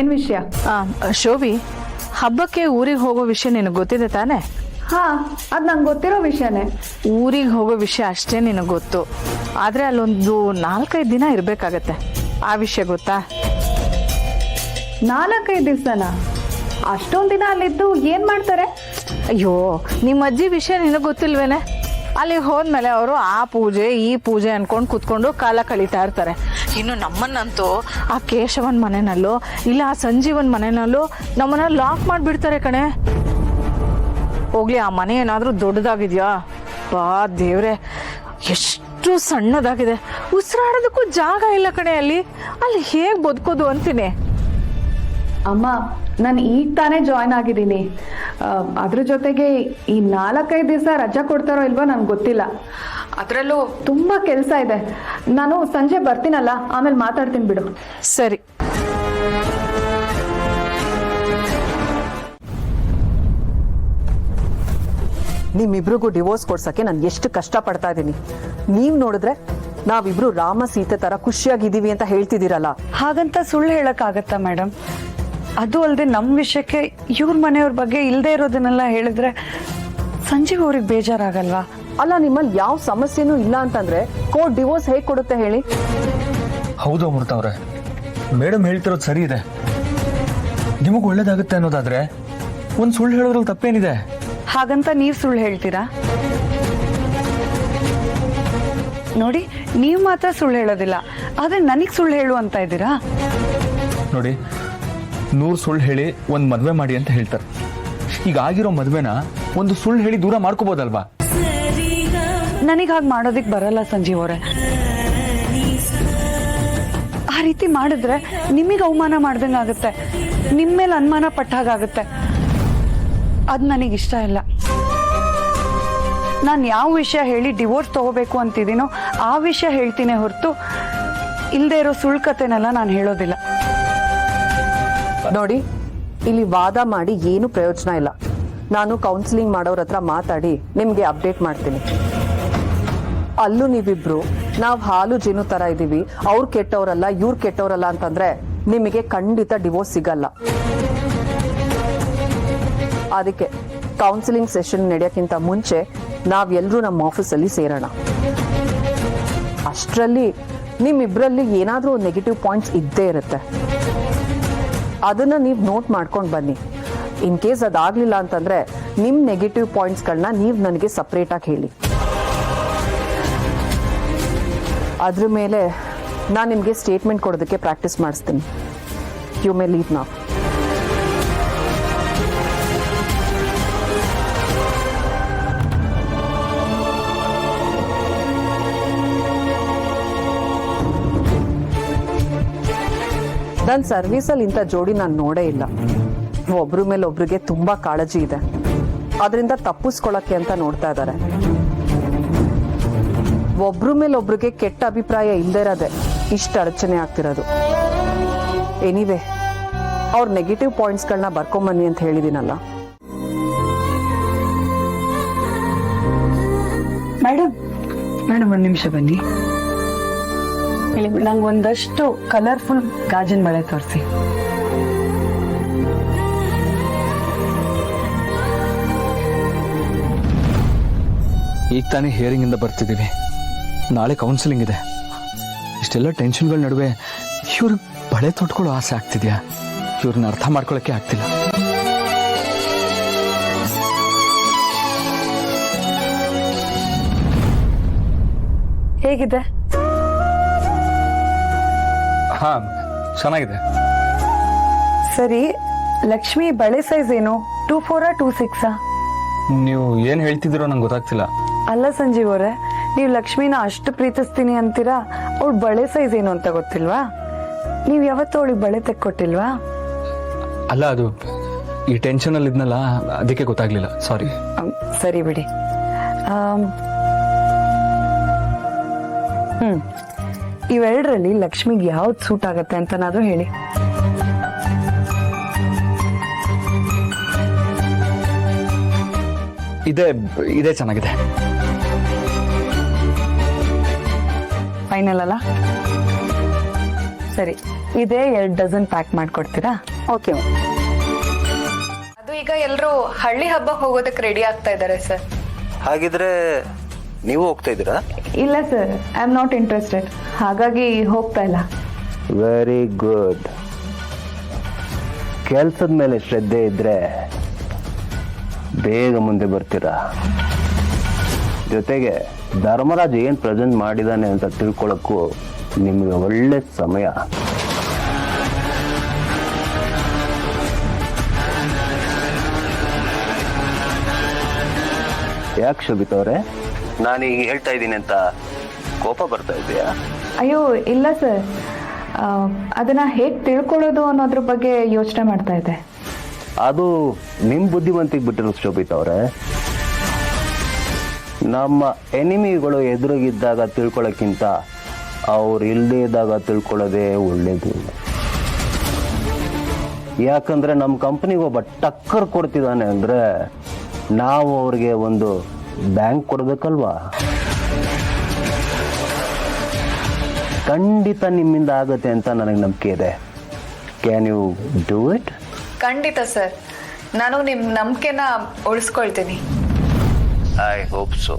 ಏನ್ ವಿಷಯ? ಶೋಭಿ, ಹಬ್ಬಕ್ಕೆ ಊರಿಗೆ ಹೋಗೋ ವಿಷಯ ನಿನಗೆ ಗೊತ್ತಿದೆ ತಾನೆ? ಹಾ, ಅದ್ ನಂಗೆ ಗೊತ್ತಿರೋ ವಿಷಯನೇ. ಊರಿಗೆ ಹೋಗೋ ವಿಷಯ ಅಷ್ಟೇ ನಿನಗೆ ಗೊತ್ತು, ಆದ್ರೆ ಅಲ್ಲೊಂದು 4-5 ದಿನ ಇರ್ಬೇಕಾಗತ್ತೆ. ಆ ವಿಷಯ ಗೊತ್ತಾ? 4-5 ದಿವ್ಸನ? ಅಷ್ಟೊಂದ್ ದಿನ ಅಲ್ಲಿದ್ದು ಏನ್ ಮಾಡ್ತಾರೆ? ಅಯ್ಯೋ, ನಿಮ್ಮ ಅಜ್ಜಿ ವಿಷಯ ನಿನಗೆ ಗೊತ್ತಿಲ್ವೇನೆ? ಅಲ್ಲಿಗೆ ಹೋದ್ಮೇಲೆ ಅವರು ಆ ಪೂಜೆ ಈ ಪೂಜೆ ಅನ್ಕೊಂಡು ಕುತ್ಕೊಂಡು ಕಾಲ ಕಳೀತಾ ಇರ್ತಾರೆ. ಇನ್ನು ನಮ್ಮನ್ನಂತೂ ಆ ಕೇಶವನ್ ಮನೆಯಲ್ಲೋ ಇಲ್ಲ ಆ ಸಂಜೀವನ್ ಮನೆಯಲ್ಲೋ ನಮ್ಮನ್ನ ಲಾಕ್ ಮಾಡಿಬಿಡ್ತಾರೆ ಕಣೆ. ಹೋಗ್ಲಿ, ಆ ಮನೆ ಏನಾದ್ರೂ ದೊಡ್ಡದಾಗಿದ್ಯಾ? ಬಾ ದೇವ್ರೆ, ಎಷ್ಟು ಸಣ್ಣದಾಗಿದೆ, ಉಸಿರಾಡೋದಕ್ಕೂ ಜಾಗ ಇಲ್ಲ ಕಣೆ. ಅಲ್ಲಿ ಹೇಗೆ ಬದುಕೋದು ಅಂತೀನಿ. ಅಮ್ಮ, ನಾನು ಈಗ ತಾನೇ ಜಾಯ್ನ್ ಆಗಿದ್ದೀನಿ. ಅದ್ರ ಜೊತೆಗೆ ಈ 4-5 ದಿವಸ ರಜಾ ಕೊಡ್ತಾರೋ ಇಲ್ವೋ ನನ್ಗೆ ಗೊತ್ತಿಲ್ಲ. ಅದರಲ್ಲೂ ತುಂಬಾ ಕೆಲಸ ಇದೆ. ನಾನು ಸಂಜೆ ಬರ್ತೀನಲ್ಲ, ಆಮೇಲೆ ಮಾತಾಡ್ತೀನಿ ಬಿಡು. ಸರಿ. ನಿಮ್ಮಿಬ್ರಿಗೂ ಡಿವೋರ್ಸ್ ಕೊಡ್ಸಕ್ಕೆ ನಾನು ಎಷ್ಟು ಕಷ್ಟ ಪಡ್ತಾ ಇದ್ದೀನಿ. ನೀವ್ ನೋಡಿದ್ರೆ ನಾವಿಬ್ರು ರಾಮ ಸೀತೆ ತರ ಖುಷಿಯಾಗಿದ್ದೀವಿ ಅಂತ ಹೇಳ್ತಿದ್ದೀರಲ್ಲ. ಹಾಗಂತ ಸುಳ್ಳು ಹೇಳಕ್ ಆಗತ್ತಾ ಮೇಡಮ್? ಅದು ಅಲ್ಲದೆ ನಮ್ಮ ವಿಷಯಕ್ಕೆ ಇವ್ರ ಮನೆಯವ್ರ ಬಗ್ಗೆ ಇಲ್ಲದೆ ಇರೋದನ್ನೆಲ್ಲ ಹೇಳಿದ್ರೆ ಸಂಜೀವ್ ಅವ್ರಿಗೆ ಬೇಜಾರಾಗಲ್ವಾ? ಅಲ್ಲ, ನಿಮ್ಮಲ್ಲಿ ಯಾವ ಸಮಸ್ಯೆನೂ ಇಲ್ಲ ಅಂತಂದ್ರೆ ಕೋರ್ಟ್ ಡಿವೋರ್ಸ್ ಹೇಗೆ ಕೊಡುತ್ತೆ ಹೇಳಿ? ಹೌದು ಅಮೃತ ಅವ್ರೆ, ಮೇಡಮ್ ಹೇಳ್ತಿರೋದು ಸರಿ ಇದೆ. ನಿಮಗ್ ಒಳ್ಳೇದಾಗುತ್ತೆ ಅನ್ನೋದಾದ್ರೆ ಒಂದ್ ಸುಳ್ಳು ಹೇಳೋದ್ರಲ್ಲಿ ತಪ್ಪೇನಿದೆ? ಹಾಗಂತ ನೀವ್ ಸುಳ್ಳು ಹೇಳ್ತೀರಾ? ನೋಡಿ, ನೀವ್ ಮಾತ್ರ ಸುಳ್ಳು ಹೇಳೋದಿಲ್ಲ, ಆದ್ರೆ ನನಗ್ ಸುಳ್ಳು ಹೇಳು ಅಂತ ಇದ್ದೀರಾ? ನೋಡಿ, 100 ಸುಳ್ಳು ಹೇಳಿ ಒಂದ್ ಮದ್ವೆ ಮಾಡಿ ಅಂತ ಹೇಳ್ತಾರೆ. ಈಗ ಆಗಿರೋ ಮದ್ವೆನ ಒಂದು ಸುಳ್ಳು ಹೇಳಿ ದೂರ ಮಾಡ್ಕೋಬಹುದಲ್ವಾ? ನನಗ್ ಹಾಗೆ ಮಾಡೋದಿಕ್ ಬರಲ್ಲ ಸಂಜೀವ್ ಅವರೇ. ಆ ರೀತಿ ಮಾಡಿದ್ರೆ ನಿಮಗೆ ಅವಮಾನ ಮಾಡ್ದಂಗೆ ಆಗುತ್ತೆ, ನಿಮ್ಮ ಮೇಲೆ ಅನುಮಾನ ಪಟ್ಟಾಗುತ್ತೆ. ಅದು ನನಗಿಷ್ಟ ಇಲ್ಲ. ನಾನು ಯಾವ ವಿಷಯ ಹೇಳಿ ಡಿವೋರ್ಸ್ ತಗೋಬೇಕು ಅಂತಿದ್ದೀನೋ ಆ ವಿಷಯ ಹೇಳ್ತೀನಿ ಹೊರತು ಇಲ್ಲದೆ ಇರೋ ಸುಳ್ಳು ಕತೆನೆಲ್ಲ ನಾನು ಹೇಳೋದಿಲ್ಲ. ನೋಡಿ, ಇಲ್ಲಿ ವಾದ ಮಾಡಿ ಏನು ಪ್ರಯೋಜನ ಇಲ್ಲ. ನಾನು ಕೌನ್ಸಿಲಿಂಗ್ ಮಾಡೋರ ಹತ್ರ ಮಾತಾಡಿ ನಿಮ್ಗೆ ಅಪ್ಡೇಟ್ ಮಾಡ್ತೀನಿ. ಅಲ್ಲೂ ನೀವಿಬ್ರು ನಾವು ಹಾಲು ಜೇನು ತರ ಇದೀವಿ, ಅವ್ರು ಕೆಟ್ಟವರಲ್ಲ ಇವ್ರು ಕೆಟ್ಟವರಲ್ಲ ಅಂತಂದ್ರೆ ನಿಮಗೆ ಖಂಡಿತ ಡಿವೋರ್ಸ್ ಸಿಗಲ್ಲ. ಅದಕ್ಕೆ ಕೌನ್ಸಿಲಿಂಗ್ ಸೆಷನ್ ನಡೆಯೋಕ್ಕಿಂತ ಮುಂಚೆ ನಾವೆಲ್ಲರೂ ನಮ್ಮ ಆಫೀಸಲ್ಲಿ ಸೇರೋಣ. ಅಷ್ಟರಲ್ಲಿ ನಿಮ್ಮಿಬ್ರಲ್ಲಿ ಏನಾದ್ರೂ ನೆಗೆಟಿವ್ ಪಾಯಿಂಟ್ಸ್ ಇದ್ದೇ ಇರುತ್ತೆ. ಅದನ್ನ ನೀವು ನೋಟ್ ಮಾಡ್ಕೊಂಡು ಬನ್ನಿ. ಇನ್ ಕೇಸ್ ಅದಾಗ್ಲಿಲ್ಲ ಅಂತಂದ್ರೆ ನಿಮ್ ನೆಗೆಟಿವ್ ಪಾಯಿಂಟ್ಸ್ಗಳನ್ನ ನೀವು ನನಗೆ ಸಪ್ರೇಟ್ ಆಗಿ ಹೇಳಿ. ಅದ್ರ ಮೇಲೆ ನಾನು ನಿಮಗೆ ಸ್ಟೇಟ್ಮೆಂಟ್ ಕೊಡೋದಕ್ಕೆ ಪ್ರಾಕ್ಟೀಸ್ ಮಾಡಿಸ್ತೀನಿ. You may leave now. ನನ್ನ ಸರ್ವೀಸಲ್ಲಿ ಇಂಥ ಜೋಡಿ ನಾನು ನೋಡೇ ಇಲ್ಲ. ಒಬ್ರ ಮೇಲೆ ಒಬ್ರಿಗೆ ತುಂಬಾ ಕಾಳಜಿ ಇದೆ, ಅದರಿಂದ ತಪ್ಪಿಸ್ಕೊಳಕ್ಕೆ ಅಂತ ನೋಡ್ತಾ ಇದ್ದಾರೆ. ಒಬ್ರ ಮೇಲೆ ಒಬ್ರಿಗೆ ಕೆಟ್ಟ ಅಭಿಪ್ರಾಯ ಇಲ್ಲದೆ ಇರೋದೆ ಇಷ್ಟು ಅಡಚಣೆ ಆಗ್ತಿರೋದು. ಎನಿವೆ, ಅವ್ರ ನೆಗೆಟಿವ್ ಪಾಯಿಂಟ್ಸ್ಗಳನ್ನ ಬರ್ಕೊಂಬನ್ನಿ ಅಂತ ಹೇಳಿದೀನಲ್ಲ. ಮೇಡಮ್ ಒಂದು ನಿಮಿಷ ಬನ್ನಿ. ನಂಗೆ ಒಂದಷ್ಟು ಕಲರ್ಫುಲ್ ಗಾಜಿನ ಬಳೆ ತೋರಿಸಿ. ಈಗ ತಾನೇ ಹಿಯರಿಂಗ್ ಇಂದ ಬರ್ತಿದ್ದೀವಿ, ನಾಳೆ ಕೌನ್ಸಿಲಿಂಗ್ ಇದೆ. ಇಷ್ಟೆಲ್ಲ ಟೆನ್ಷನ್ಗಳ ನಡುವೆ ಇವ್ರ ಬಳೆ ತೊಟ್ಕೊಳ್ಳೋ ಆಸೆ ಆಗ್ತಿದ್ಯಾ? ಇವ್ರನ್ನ ಅರ್ಥ ಮಾಡ್ಕೊಳಕ್ಕೆ ಆಗ್ತಿಲ್ಲ. ಹೇಗಿದೆ? ಹಾ, ಚೆನ್ನಾಗಿದೆ. ಸರಿ, ಲಕ್ಷ್ಮಿ ಬಳೆ ಸೈಜ್ ಏನು? 2-4 2-6? ನೀವು ಏನ್ ಹೇಳ್ತಿದ್ದೀರೋ ನಂಗೆ ಗೊತ್ತಾಗ್ತಿಲ್ಲ. ಅಲ್ಲ ಸಂಜೀವ್ ಅವರೇ, ನೀವು ಲಕ್ಷ್ಮಿನ ಅಷ್ಟು ಪ್ರೀತಿಸ್ತೀನಿ ಅಂತೀರಾ, ಅವಳು ಬಳೆ ಸೈಜ್ ಏನು ಅಂತ ಗೊತ್ತಿಲ್ವಾ? ನೀವು ಯಾವತ್ತೂ ಅವಳಿಗೆ ಬಳೆ ತೆಕ್ಕೊಟ್ಟಿಲ್ವಾ? ಅಲ್ಲ, ಅದು ಈ ಟೆನ್ಷನ್ ಅಲ್ಲಿ ಇದ್ನಲ್ಲ, ಅದಕ್ಕೆ ಗೊತ್ತಾಗ್ಲಿಲ್ಲ, ಸಾರಿ. ಸರಿ ಬಿಡಿ. ಇವೆರಡರಲ್ಲಿ ಲಕ್ಷ್ಮಿಗೆ ಯಾವ್ದು ಸೂಟ್ ಆಗತ್ತೆ ಅಂತನಾದ್ರೂ ಹೇಳಿ. ಇದೇ ಚೆನ್ನಾಗಿದೆ. ಫೈನಲ್ ಅಲ್ಲ? ಸರಿ, ಇದೇ 2 ಡಜನ್ ಪ್ಯಾಕ್ ಮಾಡ್ಕೊಡ್ತೀರಾ? ಓಕೆ ಅದು ಈಗ ಎಲ್ಲರೂ ಹಳ್ಳಿ ಹಬ್ಬಕ್ಕೆ ಹೋಗೋದಕ್ಕೆ ರೆಡಿ ಆಗ್ತಾ ಇದ್ದಾರೆ ಸರ್. ಹಾಗಿದ್ರೆ ನೀವು ಹೋಗ್ತಾ ಇದ್ದೀರಾ? ಇಲ್ಲ sir, I am not interested, ಹಾಗಾಗಿ ಹೋಗ್ತಾ ಇಲ್ಲ. Very good. ಕೆಲ್ಸದ ಮೇಲೆ ಶ್ರದ್ಧೆ ಇದ್ರೆ ಬೇಗ ಮುಂದೆ ಬರ್ತೀರಾ. ಜೊತೆಗೆ ಧರ್ಮರಾಜ್ ಏನ್ ಪ್ರೆಸೆಂಟ್ ಮಾಡಿದಾನೆ ಅಂತ ತಿಳ್ಕೊಳಕ್ಕೂ ನಿಮ್ಗೆ ಒಳ್ಳೆ ಸಮಯ. ಯಾಕೆ ಶೋಭಿತವ್ರೆ, ನಾನೀಗ ಹೇಳ್ತಾ ಇದ್ದೀನಿ ಅಂತ ಕೋಪ ಬರ್ತಾ ಇದೆಯಾ? ಅಯ್ಯೋ ಇಲ್ಲ ಸರ್, ಅದನ್ನ ಹೇಗೆ ತಿಳ್ಕೊಳ್ಳೋದು ಅನ್ನೋದ್ರ ಬಗ್ಗೆ ಯೋಚನೆ ಮಾಡ್ತಾ ಇದ್ದೆ. ಅದು ನಿಮ್ ಬುದ್ಧಿವಂತಿಗೆ ಬಿಟ್ಟಿರೋ ಶೋಭಿತವ್ರೆ. ನಮ್ಮ ಎನಿಮಿಗಳು ಎದುರಿಗಿದ್ದಾಗ ತಿಳ್ಕೊಳ್ಳೋಕ್ಕಿಂತ ಅವ್ರು ಇಲ್ಲದೇ ಇದ್ದಾಗ ತಿಳ್ಕೊಳ್ಳೋದೇ ಒಳ್ಳೇದು. ಯಾಕಂದ್ರೆ ನಮ್ಮ ಕಂಪ್ನಿಗೆ ಒಬ್ಬ ಟಕ್ಕರ್ ಕೊಡ್ತಿದ್ದಾನೆ ಅಂದ್ರೆ ನಾವು ಅವ್ರಿಗೆ ಒಂದು ಬ್ಯಾಂಕ್ ಕೊಡ್ಬೇಕಲ್ವಾ? ಖಂಡಿತ ನಿಮ್ಮಿಂದ ಆಗತ್ತೆ ಅಂತ ನನಗೆ ನಂಬಿಕೆ ಇದೆ. Can you do it? ಖಂಡಿತ ಸರ್, ನಾನು ನಿಮ್ಮ ನಂಬಿಕೆನ ಉಳಿಸ್ಕೊಳ್ತೀನಿ. I hope so.